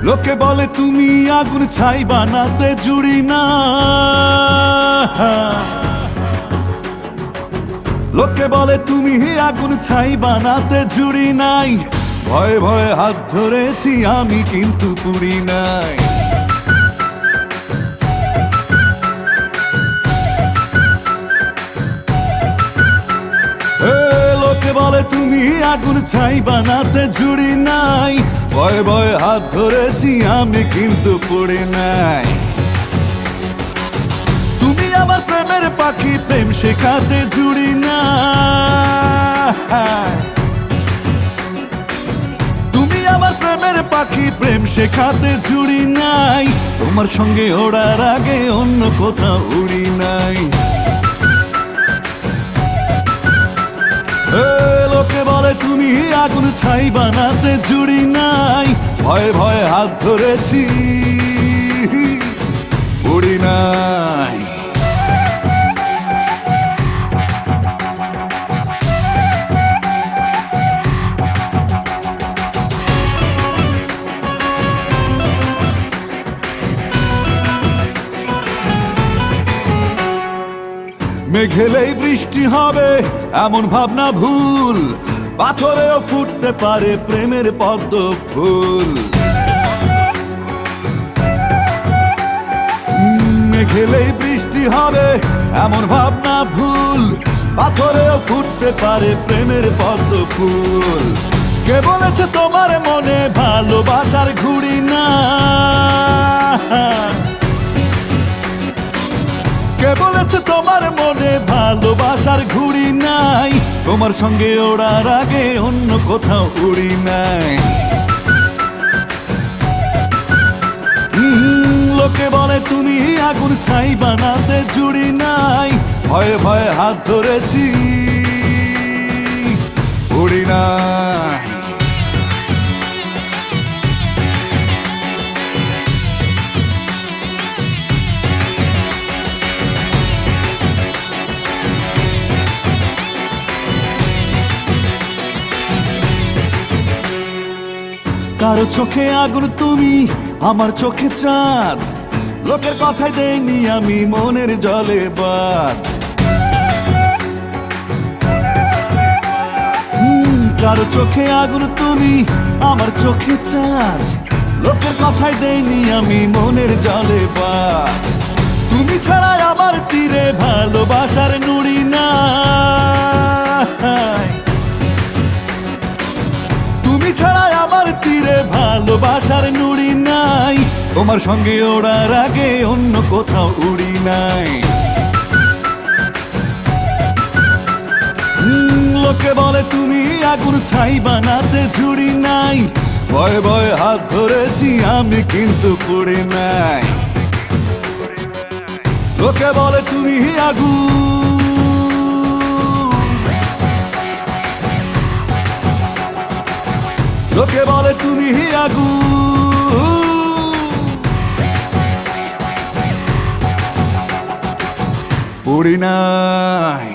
লোকে বলে তুমি আগুন ছাই বানাতে জুড়ি না, লোকে বলে তুমি আগুন ছাই বানাতে জুড়ি নাই। ভয়ে ভয়ে হাত ধরেছি আমি কিন্তু পুড়ি নাই। লোকে বলে তুমি আগুন ছাই বানাতে জুড়ি নাই। ভয়ে ভয়ে হাত ধরেছি আমি কিন্তু পুড়ি নাই। তুমি আমার প্রেমের পাখি, প্রেম শেখাতে জুড়ি না। তুমি আমার প্রেমের পাখি, প্রেম শেখাতে জুড়ি নাই। তোমার সঙ্গে ওড়ার আগে অন্য কোথাও উড়ি নাই। লোকে বলে তুমি আগুন ছাই বানাতে জুড়ি নাই। ভয়ে ভয়ে হাত ধরেছি উড়ি নাই। মেঘেলেই বৃষ্টি হবে এমন ভাবনা ভুল, পাথরেও ফুটতে পারে প্রেমের পদ্ম ফুল। মেঘেলেই বৃষ্টি হবে এমন ভাবনা ভুল, পাথরেও ফুটতে পারে প্রেমের পদ্ম ফুল। কে বলেছে তোমার মনে ভালোবাসার ঘুড়ি না? কে বলেছে তোমার মনে ভালোবাসার ঘুড়ি নাই? তোমার সঙ্গে ওড়ার আগে অন্য কোথাও উড়ি নাই। লোকে বলে তুমি আগুন ছাই বানাতে জুড়ি নাই। ভয়ে ভয়ে হাত ধরেছি উড়ি নাই। কারো চোখে আগুন তুমি, আমার চোখে চাঁদ। লোকের কথায় দেইনি আমি মনের জলে বাদ। কারো চোখে আগুন তুমি, আমার চোখে চাঁদ। লোকের কথায় দেইনি আমি মনের জলে বাদ। তুমি ছাড়া আমার তীরে ভালোবাসার নুড়ি নাই। তুমি ছাড়া আমার তীরে ভালোবাসার নুড়ি নাই। তোমার সঙ্গে ওড়ার আগে অন্য কোথাও উড়ি নাই। লোকে বলে তুমি আগুন ছাই বানাতে জুড়ি নাই। ভয়ে ভয়ে হাত ধরেছি আমি কিন্তু পুড়ি নাই। লোকে বলে তুমি আগুন, লোকে বলে তুমি আগুন, পুড়ি নাই।